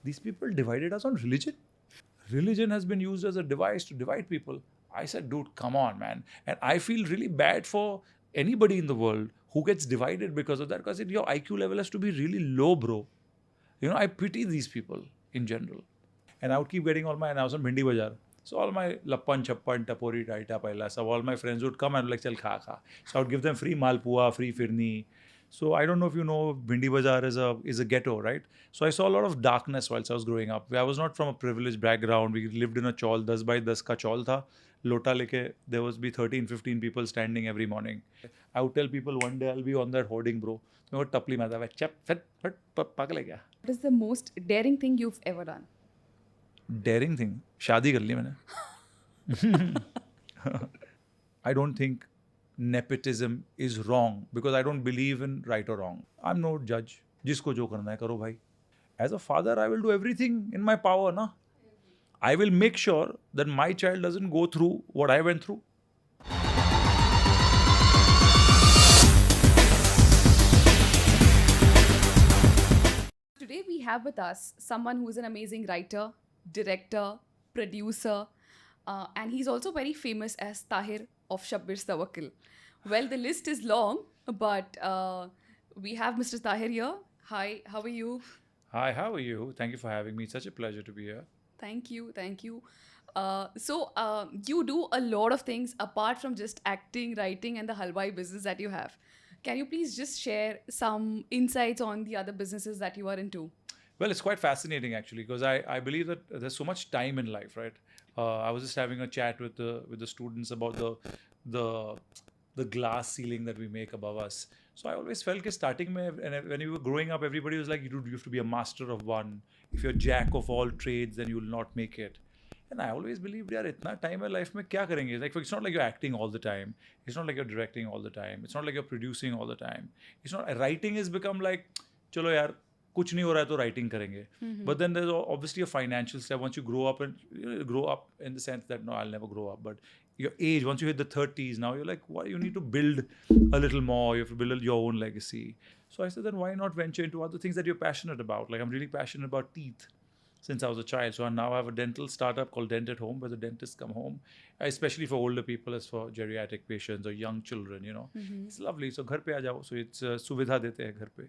these people divided us on religion. Religion has been used as a device to divide people. I said, dude, come on, man. And I feel really bad for anybody in the world who gets divided because of that, because your IQ level has to be really low, bro. I pity these people in general. And I would keep getting and I was on Bhindi Bazaar. So all my lappan, chappan, tapori, taita, paila, so all my friends would come and like, chal kha kha. So I would give them free malpua, free firni. So I don't know if you know, Bhindi Bazaar is a ghetto, right? So I saw a lot of darkness whilst I was growing up. I was not from a privileged background. We lived in a chawl, 10 by 10 ka chawl tha. Lota leke, there was be 13, 15 people standing every morning. I would tell people one day I'll be on that hoarding, bro. मैं वो टपली में आता है, चप फट फट पागल है क्या? What is the most daring thing you've ever done? Daring thing, शादी कर ली मैंने. I don't think nepotism is wrong because I don't believe in right or wrong. I'm no judge. जिसको जो करना है करो भाई. As a father, I will do everything in my power, na. I will make sure that my child doesn't go through what I went through. Today we have with us someone who is an amazing writer, director, producer, and he's also very famous as Taher of Shabbir's Tawakkal. Well, the list is long, but we have Mr. Taher here. Hi, how are you? Hi, how are you? Thank you for having me. It's such a pleasure to be here. Thank you, thank you. So you do a lot of things apart from just acting, writing, and the halwai business that you have. Can you please just share some insights on the other businesses that you are into? Well, it's quite fascinating actually, because I believe that there's so much time in life, right? I was just having a chat with the students about the glass ceiling that we make above us. So I always felt that starting and when you were growing up, everybody was like, you have to be a master of one. If you're jack of all trades, then you will not make it. And I always believed, yaar, itna time in life mein kya karenge? Like, it's not like you're acting all the time. It's not like you're directing all the time. It's not like you're producing all the time. It's not, writing has become like, chalo yaar, kuch nahi ho raha hai to writing karenge. But then there's obviously a financial step. Once you grow up, and grow up in the sense that, no, I'll never grow up. But your age, once you hit the 30s, now you're like, why you need to build a little more? You have to build your own legacy. So I said, then why not venture into other things that you're passionate about? Like, I'm really passionate about teeth since I was a child. So now I have a dental startup called Dent at Home, where the dentists come home, especially for older people, as for geriatric patients or young children, It's lovely. So ghar pe aa jao. So it's suvidha dete hai ghar pe.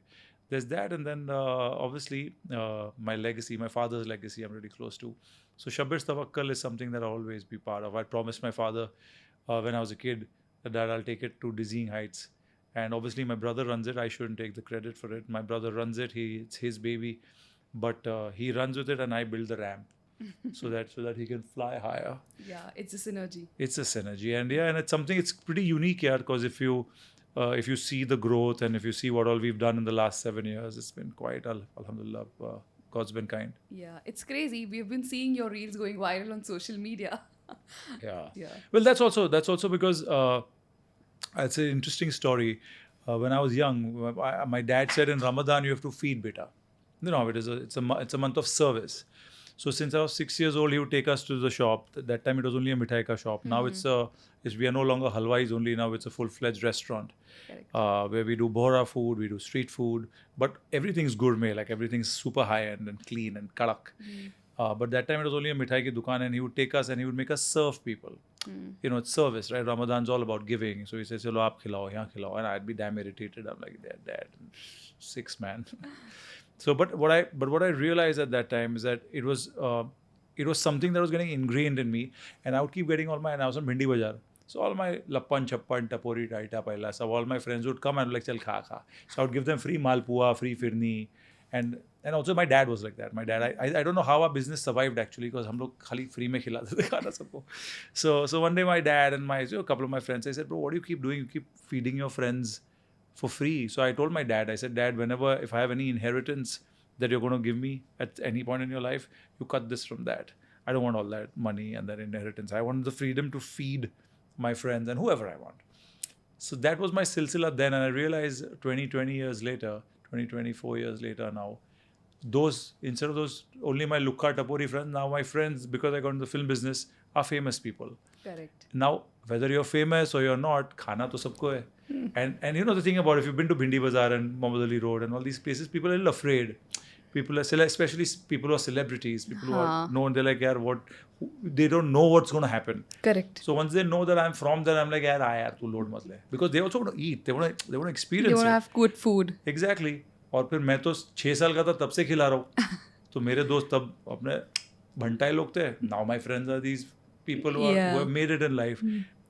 There's that, and then obviously my legacy, my father's legacy, I'm really close to. So Shabbir's Tawakkal is something that I'll always be part of. I promised my father when I was a kid that I'll take it to dizzying heights. And obviously my brother runs it. I shouldn't take the credit for it. My brother runs it. It's his baby. But he runs with it and I build the ramp so that he can fly higher. Yeah, it's a synergy. It's a synergy. And yeah, and it's something, it's pretty unique here, because if you see the growth and if you see what all we've done in the last 7 years, it's been quite, alhamdulillah, God's been kind. Yeah, it's crazy. We've been seeing your reels going viral on social media. Yeah. Yeah. Well, that's also because it's an interesting story. When I was young, my dad said in Ramadan you have to feed beta. You know, it's a month of service. So since I was 6 years old, he would take us to the shop. That time it was only a mithai ka shop. Now we are no longer halwais only. Now it's a full-fledged restaurant where we do bohra food, we do street food, but everything's gourmet. Like, everything's super high-end and clean and kadak. But that time it was only a mithai ki dukaan, and he would take us and he would make us serve people. It's service, right? Ramadan's all about giving. So he says, chalo aap khilao, yahan khilao. And I'd be damn irritated. I'm like, dad, 6 man. So, but what I realized at that time is that it was something that was getting ingrained in me, and I would keep getting and I was on Bhindi Bazaar. So all my lappan, chappan, tapori, taita, paila, so all my friends would come and like, chal kha kha. So I would give them free malpua, free firni, and also my dad was like that. My dad, I don't know how our business survived actually, because hum log khali free mein khilate the khana sabko. So one day my dad and a couple of my friends, I said, bro, what do you keep doing? You keep feeding your friends for free. So I told my dad, I said, Dad, if I have any inheritance that you're going to give me at any point in your life, you cut this from that. I don't want all that money and that inheritance. I want the freedom to feed my friends and whoever I want. So that was my silsila then, and I realized 20 years later, 24 years later now, instead of those only my lukka tapori friends, now my friends, because I got into the film business, are famous people. Correct. Now, whether you're famous or you're not, khana to sabko hai. And the thing about, if you've been to Bhindi Bazaar and Mohammad Ali Road and all these places, people are a little afraid. People are especially people who are celebrities, people who are हाँ. known. They're like, "Yaar, what?" They don't know what's going to happen. Correct. So once they know that I'm from there, I'm like, "Yaar, yaar, tu load mat le," because they also want to eat. They want to You experience want to it. have good food. Exactly. और फिर मैं तो 6 साल का था तब से खिला रहा हूँ. तो मेरे दोस्त तब अपने भंटाई लोग थे. Now my friends are these people who Yeah. have made it in life.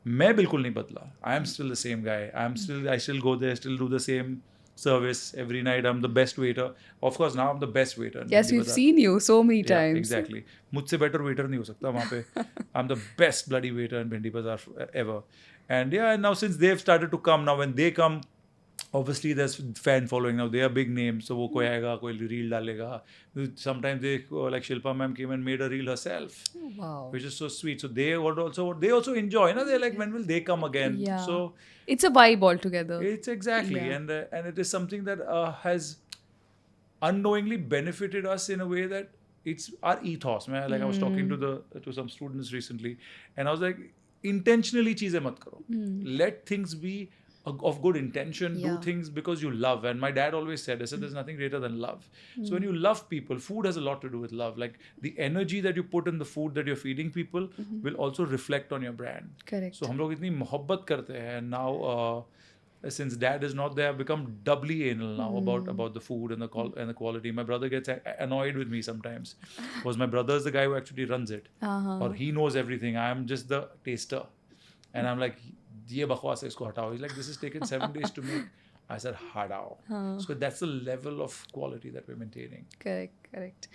मैं बिल्कुल नहीं बदला. I am still the same guy. I still go there, still do the same service every night. I'm the best waiter. Of course, now I'm the best waiter. in Yes, Bindi we've Bazaar. seen you so many Yeah, times. exactly. मुझसे better waiter नहीं हो सकता वहाँ पे. I'm the best bloody waiter in Bindi Bazaar ever. And yeah, now since they've started to come, now when they come, obviously there's fan following now. They are big names. So वो कोई आएगा, कोई reel डालेगा. Sometimes they like Shilpa ma'am came and made a reel herself, Wow. which is so sweet. So they also enjoy. You know, they're like, when will they come again? Yeah. So It's a vibe altogether. it's exactly, Yeah. and it is something that has unknowingly benefited us in a way that it's our ethos. Man, like I was talking to some students recently, and I was like, intentionally cheeze mat karo. Let things be of good intention. Yeah. Do things because you love. And my dad always said, I said, there's nothing greater than love. So when you love people, food has a lot to do with love. Like the energy that you put in the food that you're feeding people will also reflect on your brand. Correct. So हम लोग इतनी मोहब्बत करते हैं, and now since dad is not there, I've become doubly anal now about the food and the quality. My brother gets annoyed with me sometimes because my brother is the guy who actually runs it, or he knows everything. I am just the taster, and I'm like, ये बकवास है, इसको हटाओ. He's like, this has taken 7 days to make. I said, hटाओ. So that's the level of quality that we're maintaining. Correct.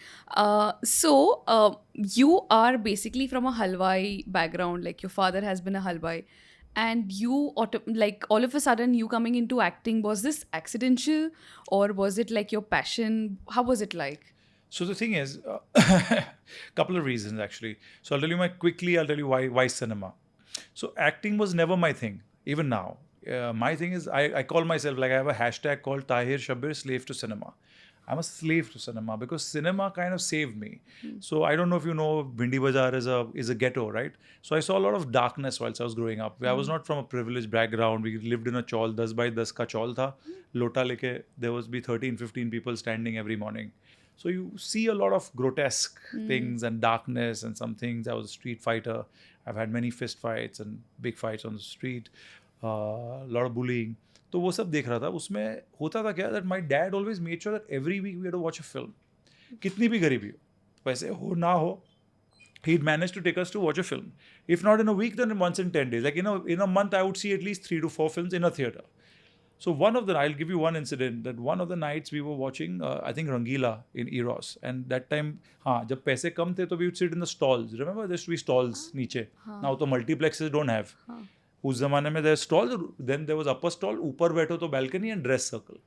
So you are basically from a halwai background. Like your father has been a halwai, and you like all of a sudden you coming into acting. Was this accidental, or was it like your passion? How was it like? So the thing is, couple of reasons actually. So I'll tell you why cinema. So acting was never my thing, even now. My thing is, I call myself, like I have a hashtag called Taher Shabbir, slave to cinema. I'm a slave to cinema because cinema kind of saved me. So I don't know if you know, Bindi Bazaar is a ghetto, right? So I saw a lot of darkness whilst I was growing up. I was not from a privileged background. We lived in a chawl, 10 by 10 ka chawl tha. Lota leke, there was be 13, 15 people standing every morning. So you see a lot of grotesque things and darkness and some things. I was a street fighter. I've had many fist fights and big fights on the street. A lot of bullying. तो वो सब देख रहा था. उसमें होता था क्या, that my dad always made sure that every week we had to watch a film. कितनी भी गरीबी हो, पैसे हो ना हो, he'd manage to take us to watch a film. If not in a week, then once in 10 days. Like, in a month, I would see at least 3 to 4 films in a theater. So I'll give you one incident, that one of the nights we were watching, I think Rangila in Eros. And that time, जब पैसे कम थे, तो we would sit in the stalls. Remember, there used to be stalls नीचे. Now तो multiplexes don't have. उस ज़माने में there was stalls, then there was upper stall, ऊपर बैठो तो balcony and dress circle.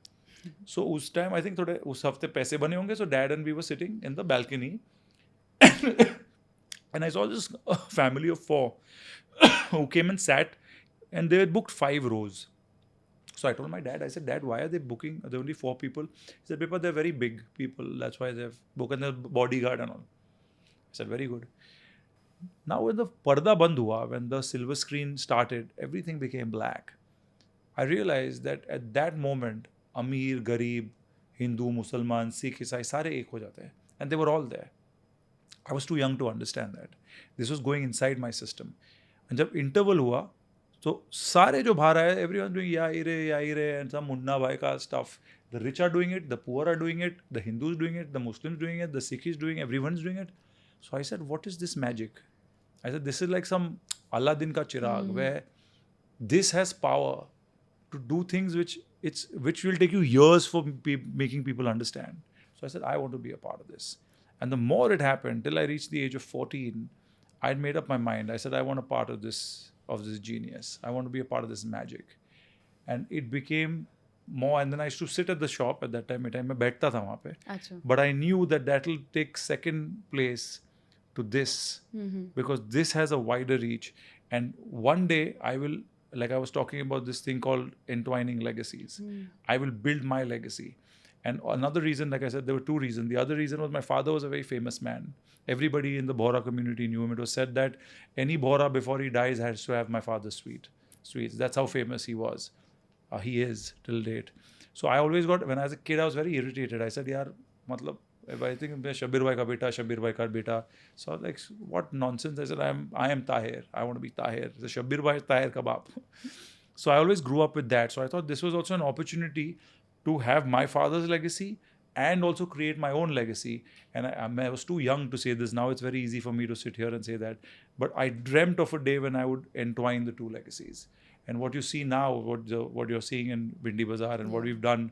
So उस time, I think थोड़े उस हफ्ते पैसे बने होंगे, so dad and we were sitting in the balcony. And I saw this family of 4 who came and sat, and they had booked 5 rows. So I told my dad, I said, Dad, why are they booking? There are only 4 people. He said, Papa, they're very big people. That's why they've booked, and the bodyguard and all. I said, very good. Now when the parda band hua, when the silver screen started, everything became black. I realized that at that moment, Amir, Garib, Hindu, Musliman, Sikh, Isai, sare ek ho jate hain. And they were all there. I was too young to understand that. This was going inside my system. And जब interval हुआ, तो सारे जो बाहर आए, everyone doing yaire and some munna bhai ka stuff. The rich are doing it, the poor are doing it, the Hindus doing it, the Muslims doing it, the Sikhs doing it, everyone's doing it. So I said, what is this magic? I said, this is like some Aladdin ka chirag, where this has power to do things which will take you years for making people understand. So I said, I want to be a part of this. And the more it happened, till I reached the age of 14, I'd made up my mind. I said, I want a part of this genius. I want to be a part of this magic. And it became more, and then I used to sit at the shop at that time. मैं बैठता था वहाँ पे. Achha. But I knew that will take second place to this, because this has a wider reach. And one day I will, like I was talking about this thing called Entwining legacies. I will build my legacy. And another reason, like I said, there were 2 reasons. The other reason was my father was a very famous man. Everybody in the Bohra community knew him. It was said that any Bohra before he dies has to have my father's sweets. That's how famous he was. He is till date. So I always got, when I was a kid, I was very irritated. I said, yaar, matlab, If I think Shabbir bhai ka beta, Shabbir bhai ka beta. So I was like, what nonsense. I said, I am Taher. I want to be Taher. The Shabbir bhai Taher ka baap. So I always grew up with that. So I thought this was also an opportunity to have my father's legacy and also create my own legacy. And I was too young to say this. Now it's very easy for me to sit here and say that. But I dreamt of a day when I would entwine the two legacies. And what you see now, what you're seeing in Bindi Bazaar and what we've done,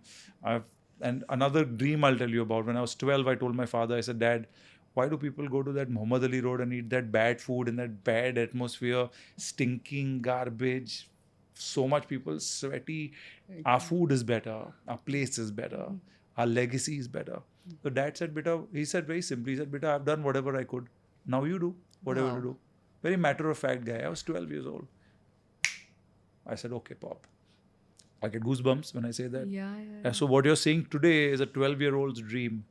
and another dream I'll tell you about. When I was 12, I told my father, I said, Dad, why do people go to that Muhammad Ali Road and eat that bad food in that bad atmosphere, stinking garbage, so much people sweaty? Our food is better, our place is better, our legacy is better. So Dad said, Beta, he said very simply, he said, Beta, I've done whatever I could. Now you do whatever you do. Very matter of fact guy. I was 12 years old. I said, okay, Pop. I get goosebumps when I say that. Yeah. So what you're seeing today is a 12-year-old's dream.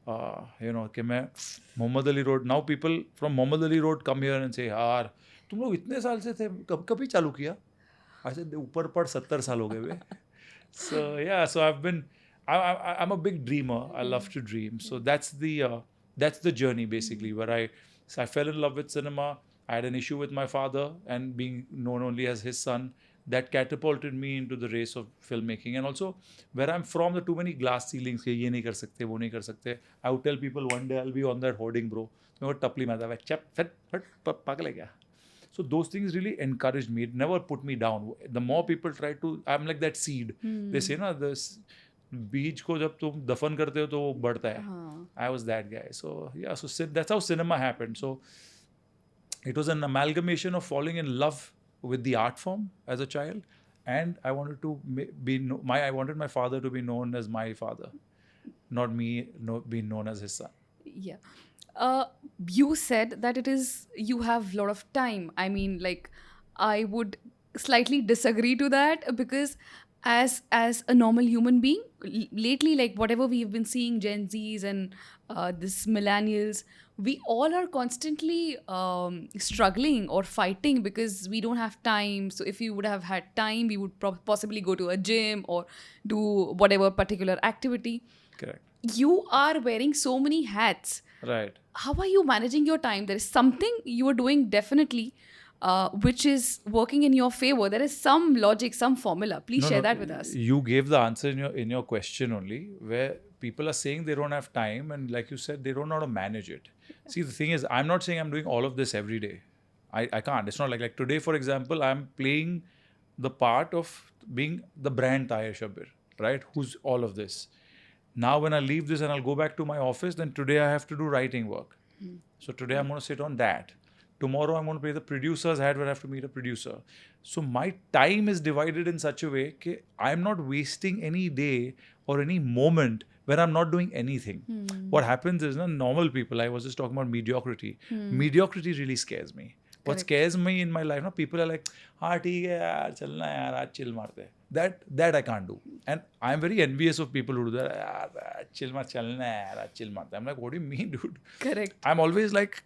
कि मैं Muhammad Ali Road. Now people from Muhammad Ali Road come here and say, यार तुम लोग इतने साल से थे, कभी चालू किया? I said, ऊपर पड़ 70 साल हो गए बे. So yeah, so I'm a big dreamer. I love to dream. So that's the journey basically, where I fell in love with cinema. I had an issue with my father, and being known only as his son, that catapulted me into the race of filmmaking. And also, where I'm from, there are too many glass ceilings. कि ये नहीं कर सकते, वो नहीं कर सकते. I would tell people one day I'll be on that hoarding, bro. मैं वो टपली मारता है, चप, फट, पागल है क्या? So those things really encouraged me. It never put me down. The more people try to, I'm like that seed. They say ना, this बीज को जब तुम दफन करते हो तो वो बढ़ता है. I was that guy. So yeah, so that's how cinema happened. So it was an amalgamation of falling in love with the art form as a child, and I wanted to I wanted my father to be known as my father, not me being known as his son. Yeah. You said that you have a lot of time. I mean, like, I would slightly disagree to that, because as a normal human being, lately, like whatever we've been seeing, Gen Zs and this millennials, we all are constantly struggling or fighting because we don't have time. So if we would have had time, we would possibly go to a gym or do whatever particular activity. Correct. You are wearing so many hats. Right. How are you managing your time? There is something you are doing definitely which is working in your favor. There is some logic, some formula. Please share that with us. You gave the answer in your question only, where people are saying they don't have time, and like you said, they don't know how to manage it. See, the thing is, I'm not saying I'm doing all of this every day. I can't. It's not like today, for example, I'm playing the part of being the brand Taher Shabbir, right? Who's all of this. Now, when I leave this and I'll go back to my office, then today I have to do writing work. So today I'm going to sit on that. Tomorrow I'm going to play the producer's hat where I have to meet a producer. So my time is divided in such a way that I'm not wasting any day or any moment where I'm not doing anything. What happens is, normal people, I was just talking about mediocrity. Mediocrity really scares me. What scares me in my life, people are like, हाँ ठीक है यार, चलना यार, आज chill मारते हैं. That I can't do. And I'm very envious of people who do that. यार, chill चलना यार, आज chill मारते हैं. I'm like, what do you mean, dude? Correct. I'm always like,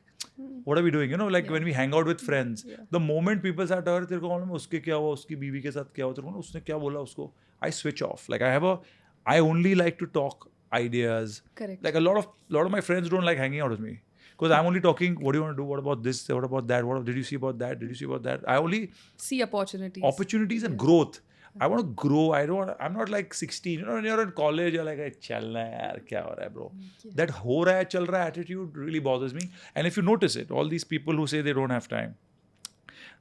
what are we doing? When we hang out with friends, the moment people start talking, तेरे को मालूम है उसके क्या हुआ, उसकी बीवी के साथ क्या हुआ, तेरे को उसने क्या बोला उसको, I switch off. Like I only like to talk ideas. Correct. Like a lot of my friends don't like hanging out with me. Because I'm only talking, what do you want to do? What about this? What about that? Did you see about that? Did you see about that? I only see opportunities and growth. I want to grow. I'm not like 16. When you're in college, you're like, hey, chalna yaar, kya ho raha hai, bro? That ho raha hai, chal raha hai attitude really bothers me. And if you notice it, all these people who say they don't have time,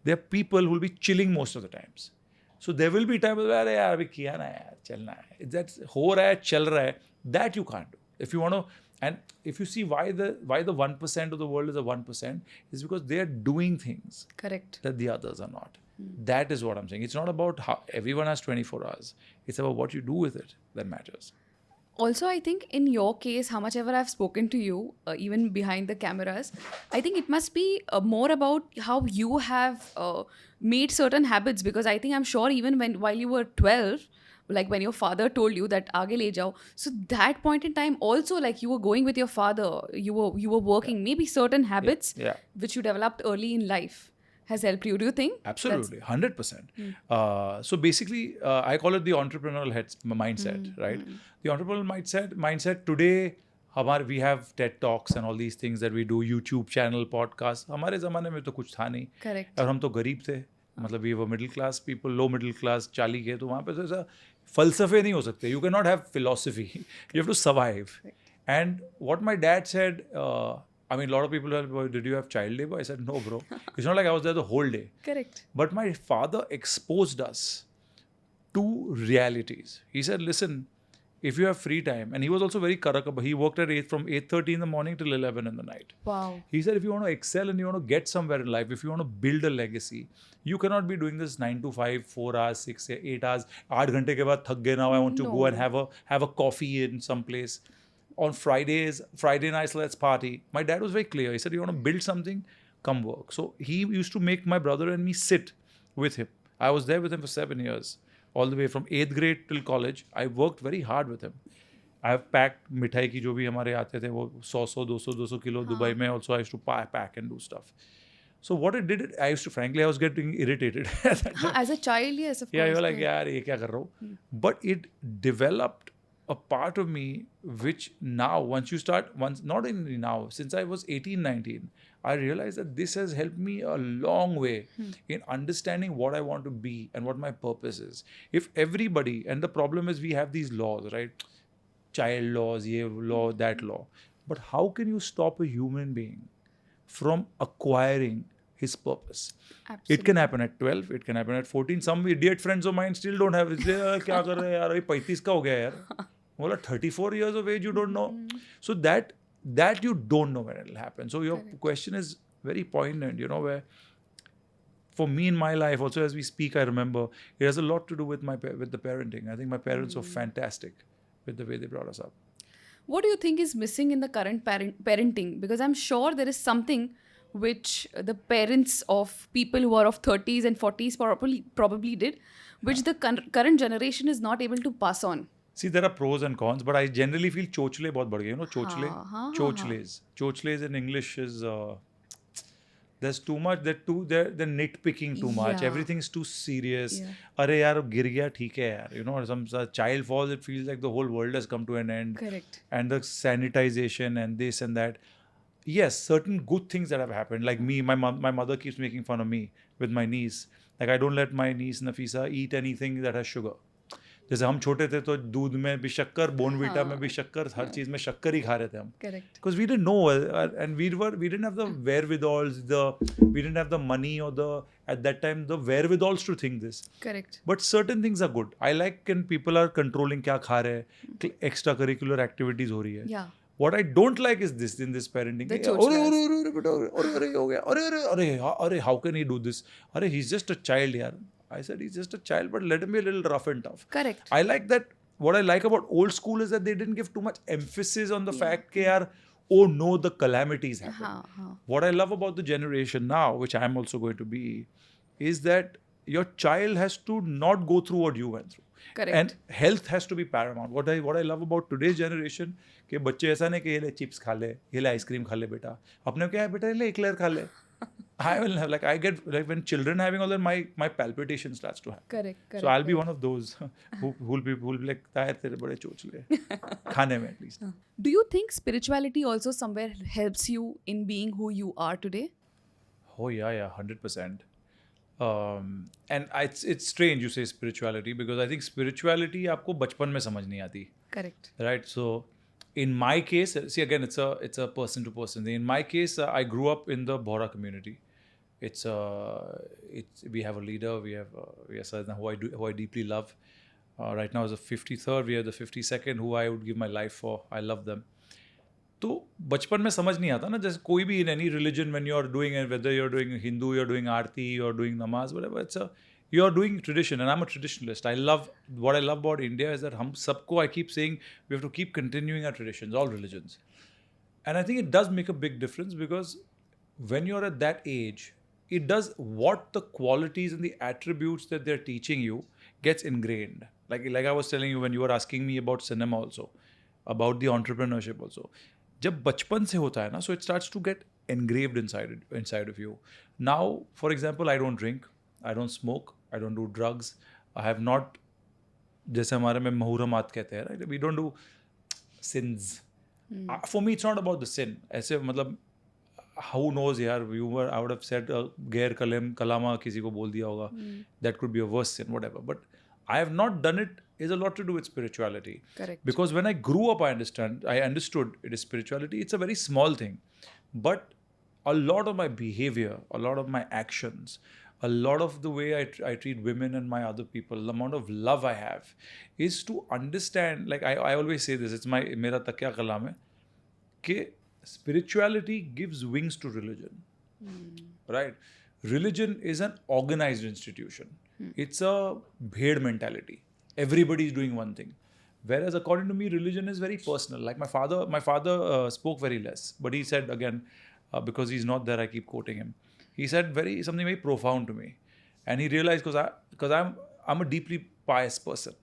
they're people who will be chilling most of the times. So there will be times where, yaar, abhi kiya na yaar, chalna hai. That's ho raha hai, chal raha hai. That you can't do. If you want to. And if you see why the 1% of the world is a 1%, is because they are doing things correct that the others are not. That is what I'm saying. It's not about how everyone has 24 hours. It's about what you do with it that matters. Also, I think in your case, how much ever I've spoken to you, even behind the cameras, I think it must be more about how you have made certain habits. Because I think I'm sure even while you were 12, like when your father told you that aage le jao, so that point in time also, like you were going with your father, you were working, maybe certain habits which you developed early in life has helped you. Do you think? Absolutely, 100%. So basically, I call it the entrepreneurial mindset, right? The entrepreneurial mindset today, हमारे we have TED talks and all these things that we do, YouTube channel, podcast. हमारे ज़माने में तो कुछ था नहीं. Correct. और हम तो गरीब थे. मतलब we were middle class people, low middle class, 40 के. तो वहाँ पे तो ऐसा फ़लसफ़े नहीं हो सकते. You can not have philosophy. You have to survive. And what my dad said, I mean, a lot of people are, "Boy, did you have child labor?" I said, "No, bro. It's not like I was there the whole day." Correct. But my father exposed us to realities. He said, "Listen, if you have free time," and he was also very karakaba. He worked at 8 from 8:30 in the morning till 11 in the night. Wow. He said, if you want to excel and you want to get somewhere in life, if you want to build a legacy, you cannot be doing this 9 to 5, 4 hours, 6, 8 hours. 8 घंटे के बाद थक गए. Now I want to go and No. have a coffee in some place. On Friday nights, let's party. My dad was very clear. He said, you want to build something, come work. So he used to make my brother and me sit with him. I was there with him for 7 years, all the way from 8th grade till college. I worked very hard with him. I have packed मिठाई की जो भी हमारे आते थे वो 100 200 kilo Dubai में. Also I used to pack and do stuff. So what it did, I used to, frankly, I was getting irritated at that time. As a child, yes, of course. Yeah, you're like, यार ये क्या कर रहा हूँ? But it developed a part of me which now, not only now, since I was 18, 19, I realized that this has helped me a long way in understanding what I want to be and what my purpose is. If everybody, and the problem is we have these laws, right? Child laws, ye law, that law. But how can you stop a human being from acquiring his purpose? Absolutely. It can happen at 12, it can happen at 14. Some idiot friends of mine still don't have it. क्या कर रहे हैं यार, अभी 35 का हो गया यार. Well, at 34 years of age, you don't know. So that you don't know when it will happen. So your question is very poignant, where for me in my life, also as we speak, I remember it has a lot to do with with the parenting. I think my parents were fantastic with the way they brought us up. What do you think is missing in the current parenting? Because I'm sure there is something which the parents of people who are of 30s and 40s probably did, which the current generation is not able to pass on. See, there are pros and cons, but I generally feel chochle बहुत बढ़ गए. Chochle? हाँ. Chochles. Chochles in English is... there's too much, they're nitpicking too much. Yeah. Everything's too serious. Yeah. अरे यार गिर गया ठीक है यार. Some child falls, it feels like the whole world has come to an end. Correct. And the sanitization and this and that. Yes, certain good things that have happened. Like me, my mother keeps making fun of me with my niece. Like I don't let my niece Nafisa eat anything that has sugar. जैसे हम छोटे थे तो दूध में भी शक्कर, Bournvita में भी शक्कर, हर चीज़ में शक्कर ही खा रहे थे हम. Correct. Because we didn't know, and we didn't have the wherewithals, we didn't have the money or at that time the wherewithals to think this. Correct. But certain things are good. I like when people are controlling क्या खा रहे हैं, extra curricular activities हो रही है. Yeah. What I don't like is this in this parenting. अरे how can he do this? अरे he's just a child यार. I said he's just a child, but let him be a little rough and tough. Correct. I like that. What I like about old school is that they didn't give too much emphasis on the fact that, yaar, oh no, the calamities happen. What I love about the generation now, which I'm also going to be, is that your child has to not go through what you went through. Correct. And health has to be paramount. What I love about today's generation, कि बच्चे ऐसा नहीं कि ये ले chips खा ले, ये ले आइसक्रीम खा ले बेटा. अपने क्या है बेटा, ये ले एक्लेयर खा ले. I will have, I get, when children having all that, my palpitation starts to happen. Correct. So I'll be one of those who will be like, Taher tere bade chochle. Khane mein at least. Do you think spirituality also somewhere helps you in being who you are today? Oh yeah, 100%. And it's strange you say spirituality, because I think spirituality आपको बचपन में समझ नहीं आती. Correct. Right. So in my case, see again, it's a person to person thing. In my case, I grew up in the Bohra community. We have a leader. We have Sadhana, who I deeply love. Right now is the 53rd. We have the 52nd, who I would give my life for. I love them. तो बचपन में समझ नहीं आता ना, जैसे कोई भी in any religion, when you're doing it, whether you're doing Hindu, you're doing Aarti, you're doing Namaz, whatever, you're doing tradition, and I'm a traditionalist. What I love about India is that hum sabko, I keep saying, we have to keep continuing our traditions, all religions. And I think it does make a big difference, because when you're at that age, it does, what the qualities and the attributes that they're teaching you gets ingrained. Like I was telling you when you were asking me about cinema also, about the entrepreneurship also. जब बचपन से होता है ना, so it starts to get engraved inside of you. Now, for example, I don't drink, I don't smoke, I don't do drugs, I have not, जैसे हमारे में मुहर्रमात कहते हैं, right? We don't do sins. For me, it's not about the sin. ऐसे मतलब who knows यार, I would have said गैर कलामा किसी को बोल दिया होगा. That could be a worse sin, whatever. But I have not done it is a lot to do with spirituality. Correct. Because when I grew up, I understood it is spirituality. It's a very small thing. But a lot of my behavior, a lot of my actions, a lot of the way I treat women and my other people, the amount of love I have is to understand, like I always say this, it's mera takya kalam hai, कि spirituality gives wings to religion. Right? Religion is an organized institution. It's a bhed mentality. Everybody is doing one thing. Whereas according to me, religion is very personal. Like my father spoke very less, but he said again, because he's not there, I keep quoting him. He said something very profound to me, and he realized because I'm a deeply pious person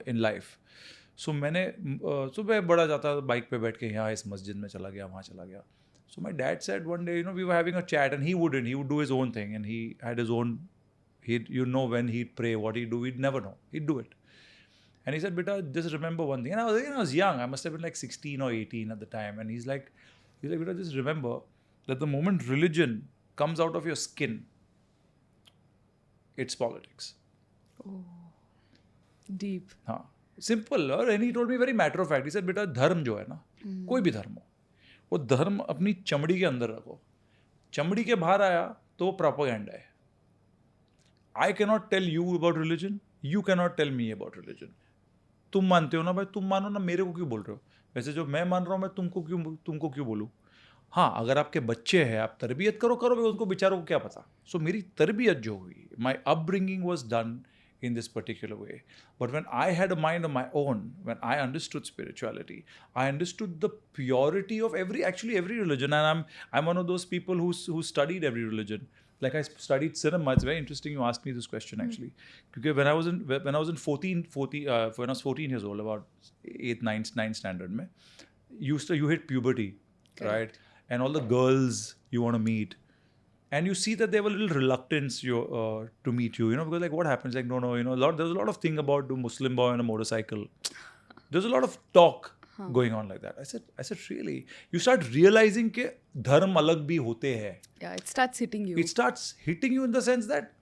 in life. So मैंने सुबह बड़ा जाता bike पे बैठ के यहाँ इस मस्जिद में चला गया, वहाँ चला गया. So my dad said one day, we were having a chat, and he would do his own thing, and he had his own. When he'd pray, what he'd do, we'd never know. He'd do it. And he said, "Beta, just remember one thing." And I was young. I must have been like 16 or 18 at the time. And he's like, "Beta, just remember that the moment religion comes out of your skin, it's politics." Oh, deep. हाँ, simple. And he told me very matter of fact. He said, "Beta, धर्म जो है ना, कोई भी धर्म हो, वो धर्म अपनी चमड़ी के अंदर रखो. चमड़ी के बाहर आया तो वो प्रोपेगेंडा है. I cannot tell you about religion. You cannot tell me about religion. तुम मानते हो ना भाई, तुम मानो ना, मेरे को क्यों बोल रहे हो? वैसे जो मैं मान रहा हूँ, मैं तुमको क्यों बोलूँ? हाँ, अगर आपके बच्चे हैं, आप तरबियत करो भाई, उनको बेचारों को क्या पता. सो मेरी तरबियत जो हुई, my upbringing was done in this particular way. But when I had a mind of my own, when I understood spirituality, I understood the purity of every religion. And I'm one of those people who studied every religion. Like I studied cinema. It's very interesting you asked me this question actually. Because when I was 14 years old, about 8th, 9th standard, you hit puberty, right? And all the girls you want to meet, and you see that they have a little reluctance to meet you, because like what happens, like no, there's a lot of thing about the Muslim boy on a motorcycle. There's a lot of talk going on like that. I said, really? You start realizing कि धर्म अलग भी होते हैं. Yeah, it starts hitting you. It starts hitting you in the sense that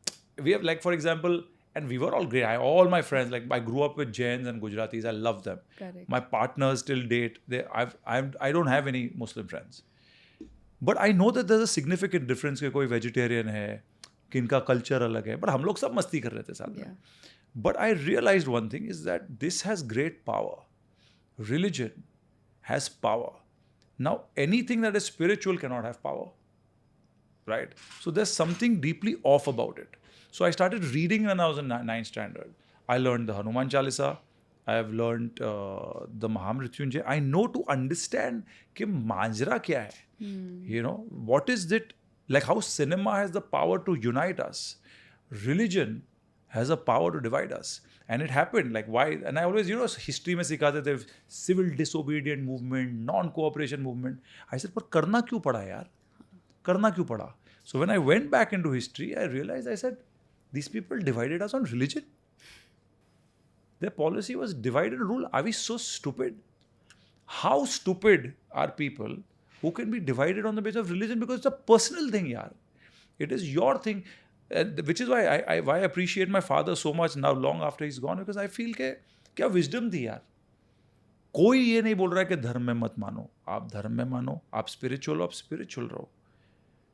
we have, like for example, and we were all great. All my friends, like I grew up with Jains and Gujaratis. I love them. Correct. My partners till date, I don't have any Muslim friends. But I know that there's a significant difference कि कोई vegetarian है, कि इनका culture अलग है. But हम लोग सब मस्ती कर रहे थे साथ में. But I realized one thing is that this has great power. Religion has power. Now, anything that is spiritual cannot have power, right? So there's something deeply off about it. So I started reading when I was in 9th standard. I learned the Hanuman Chalisa. I have learned the Mahamrityunjay. I know to understand कि मांजरा क्या है. What is it? Like how cinema has the power to unite us. Religion has a power to divide us. And it happened, like why? And I always, history में सिखाते थे civil disobedient movement, non-cooperation movement. I said, पर करना क्यों पड़ा यार? करना क्यों पड़ा? So when I went back into history, I realized, I said, these people divided us on religion. Their policy was divide and rule. Are we so stupid? How stupid are people who can be divided on the basis of religion? Because it's a personal thing, yaar. It is your thing. Which is why I appreciate my father so much now, long after he's gone, because I feel कि क्या wisdom थी यार. कोई ये नहीं बोल रहा है कि धर्म में मत मानो. आप धर्म में मानो, आप spiritual हो, आप spiritual रहो.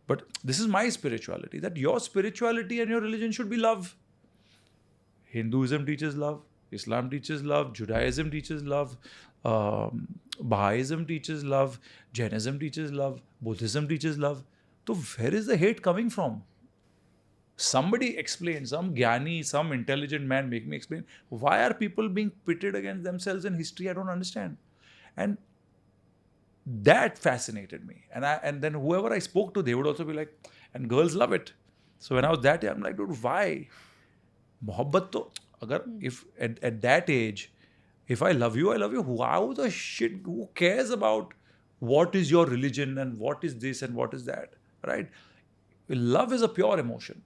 But this is my spirituality, that your spirituality and your religion should be love. Hinduism teaches love. Islam teaches love. Judaism teaches love. Baha'ism teaches love. Jainism teaches love. Buddhism teaches love. So where is the hate coming from? Somebody explain, some jnani, some intelligent man make me explain, why are people being pitted against themselves in history? I don't understand. And that fascinated me. And then whoever I spoke to, they would also be like, and girls love it. So when I was that young, I'm like, dude, why? Mohabbat to, agar, if at that age, if I love you, I love you. How the shit, who cares about what is your religion and what is this and what is that, right? Love is a pure emotion.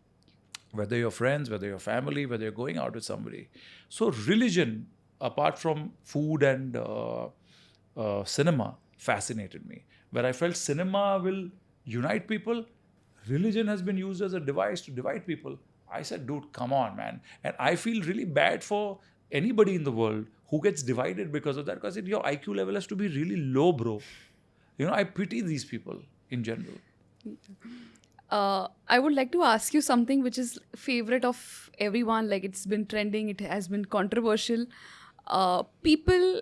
Whether you're friends, whether you're family, whether you're going out with somebody. So religion, apart from food and cinema fascinated me, where I felt cinema will unite people. Religion has been used as a device to divide people. I said, dude, come on, man. And I feel really bad for anybody in the world who gets divided because of that, because your IQ level has to be really low, bro. I pity these people in general. I would like to ask you something which is favorite of everyone. Like, it's been trending, it has been controversial. People,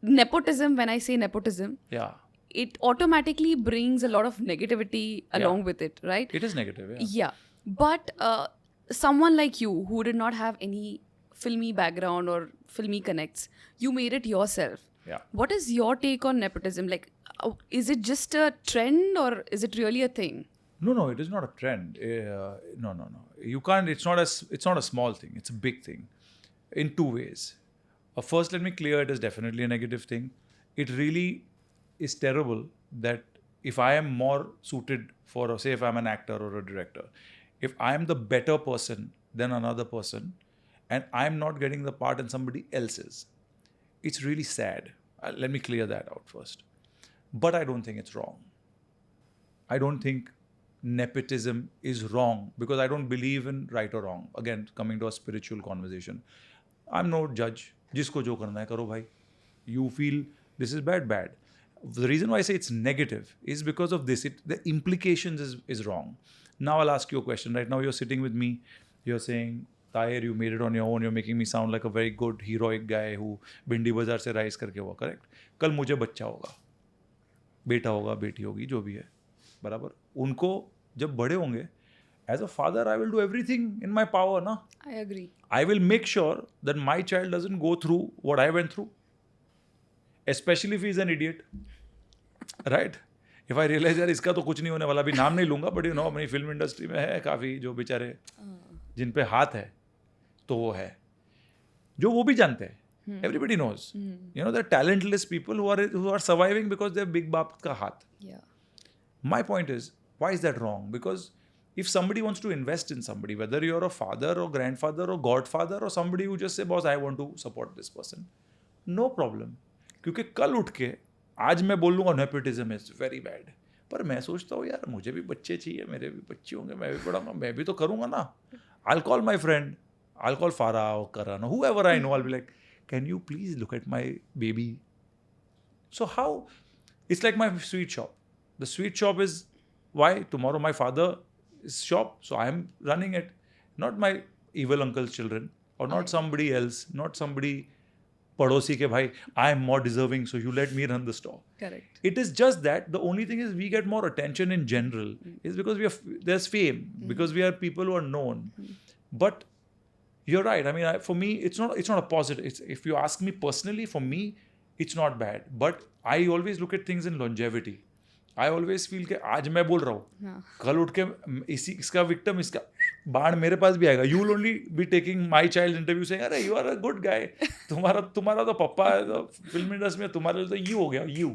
nepotism. When I say nepotism, Yeah, it automatically brings a lot of negativity along with it, right? it is negative. Yeah. Yeah, but someone like you who did not have any filmy background or filmy connects, you made it yourself. Yeah. What is your take on nepotism? Like, is it just a trend or is it really a thing? No, it is not a trend. No. You can't. It's not a small thing. It's a big thing, in two ways. First, let me clear it is definitely a negative thing. It really is terrible that if I am more suited for, say, if I'm an actor or a director, if I'm the better person than another person, and I'm not getting the part and somebody else is, it's really sad. Let me clear that out first. But I don't think it's wrong. I don't think nepotism is wrong because I don't believe in right or wrong. Again, coming to a spiritual conversation, I'm no judge. जिसको जो करना है करो भाई. You feel this is bad. The reason why I say it's negative is because of this. The implications is wrong. Now I'll ask you a question. Right now you're sitting with me. You're saying, Taher, you made it on your own. You're making me sound like a very good heroic guy who भिंडी बाजार से rise करके हुआ. Correct? कल मुझे बच्चा होगा, बेटा होगा, बेटी होगी, जो भी है, बराबर. उनको जब बड़े होंगे, as a father, I will do everything in my power, na? I agree. I will make sure that my child doesn't go through what I went through. Especially if he's an idiot. Right? If I realize यार इसका तो कुछ नहीं होने वाला, अभी नाम नहीं लूँगा, but अपनी फिल्म इंडस्ट्री में है काफ़ी जो बेचारे जिन पे हाथ है, तो वो है. जो वो भी जानते हैं. Everybody knows. They're talentless people who are surviving because they have big बाप का हाथ. Yeah. My point is, why is that wrong? Because if somebody wants to invest in somebody, whether you're a father or grandfather or godfather or somebody who just say, boss, I want to support this person, no problem. क्योंकि कल उठ के आज मैं बोल लूँगा nepotism is very bad, पर मैं सोचता हूँ यार मुझे भी बच्चे चाहिए, मेरे भी बच्चे होंगे, मैं भी पढ़ाऊँगा, मैं भी तो करूँगा ना. I'll call my friend, I'll call Farah or Karan, whoever I know, I'll be like, can you please look at my baby? So how? It's like my sweet shop. The sweet shop is why tomorrow my father's shop, so I am running it, not my evil uncle's children or not somebody else, not somebody padosi ke bhai, I am more deserving, so you let me run the store. Correct. It is just that the only thing is we get more attention in general is because there's fame, because we are people who are known. But you're right. I mean, for me, it's not a positive. If you ask me personally, for me, it's not bad. But I always look at things in longevity. I always feel कि आज मैं बोल रहा हूँ, कल उठ के इसका विक्टिम इसका बाण मेरे पास भी आएगा. You will only be taking my child interview saying, अरे you are a good guy. तुम्हारा तो पप्पा है, तो फिल्म इंडस्ट्री में तुम्हारे लिए तो you हो गया, you.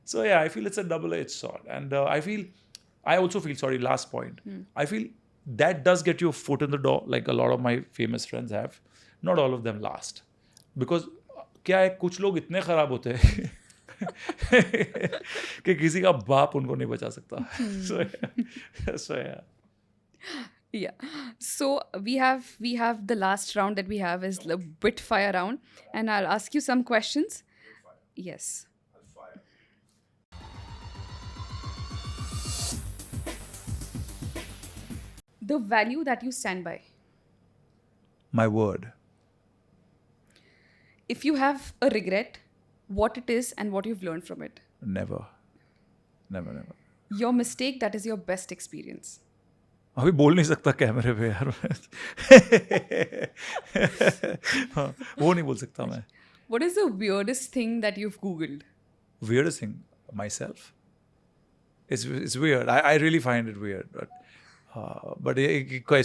So yeah, I feel it's a double-edged sword. And I also feel, sorry, last point. I feel that does get you a foot in the door, like a lot of my famous friends have. Not all of them last. Because क्या है, कुछ लोग इतने खराब होते हैं कि किसी का बाप उनको नहीं बचा सकता. So yeah. Yeah. So we have the last round that we have is the wit fire round, and I'll ask you some questions. Yes. The value that you stand by. My word. If you have a regret, what it is and what you've learned from it. Never. Your mistake that is your best experience. अभी बोल नहीं सकता कैमरे पे यार. वो नहीं बोल सकता मैं. What is the weirdest thing that you've Googled? Weirdest thing? Myself. It's weird. I really find it weird. But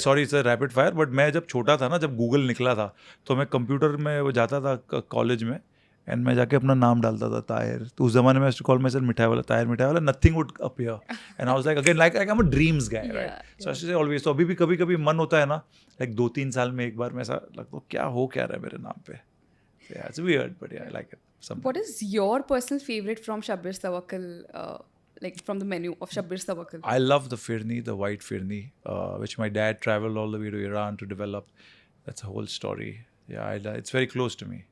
sorry, it's a rapid fire. But मैं जब छोटा था ना, जब गूगल निकला था, तो मैं कंप्यूटर में वो जाता था कॉलेज में, एंड मैं जाके अपना नाम डालता था ताहिर. तो उस जमाने में कॉल में सर मिठाई वाला, ताहिर मिठाई वाला, nothing would appear. And I was like again like I am a dreams guy, right? So I say always. तो अभी भी कभी मन होता है ना, लाइक 2-3 साल में एक बार में ऐसा लगता है क्या हो क्या रहा है मेरे नाम पे. It's weird but I like it. something. What is your personal favorite from Shabbir's Tawakkal, like from the menu of Shabbir's Tawakkal? I love the firni, the white firni, which my dad traveled all the way to Iran to develop. That's a whole story. Yeah, it's very close to me.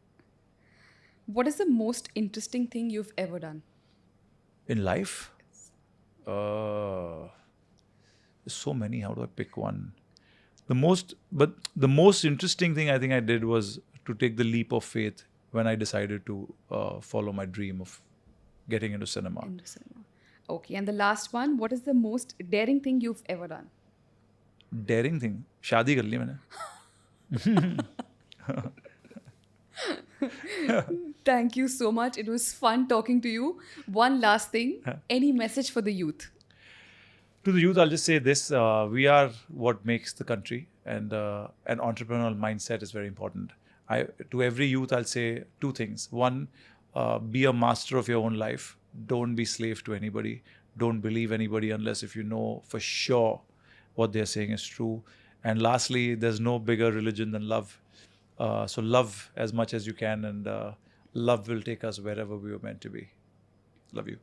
What is the most interesting thing you've ever done? In life, there's so many. How do I pick one? The most interesting thing I think I did was to take the leap of faith when I decided to follow my dream of getting into cinema. Into cinema. Okay, and the last one, what is the most daring thing you've ever done? Daring thing, शादी कर ली मैंने. Thank you so much. It was fun talking to you. One last thing, any message for the youth? To the youth, I'll just say this: we are what makes the country, and an entrepreneurial mindset is very important. To every youth, I'll say two things. One, be a master of your own life. Don't be slave to anybody. Don't believe anybody unless if you know for sure what they're saying is true. And lastly, there's no bigger religion than love. So love as much as you can, and love will take us wherever we were meant to be. Love you.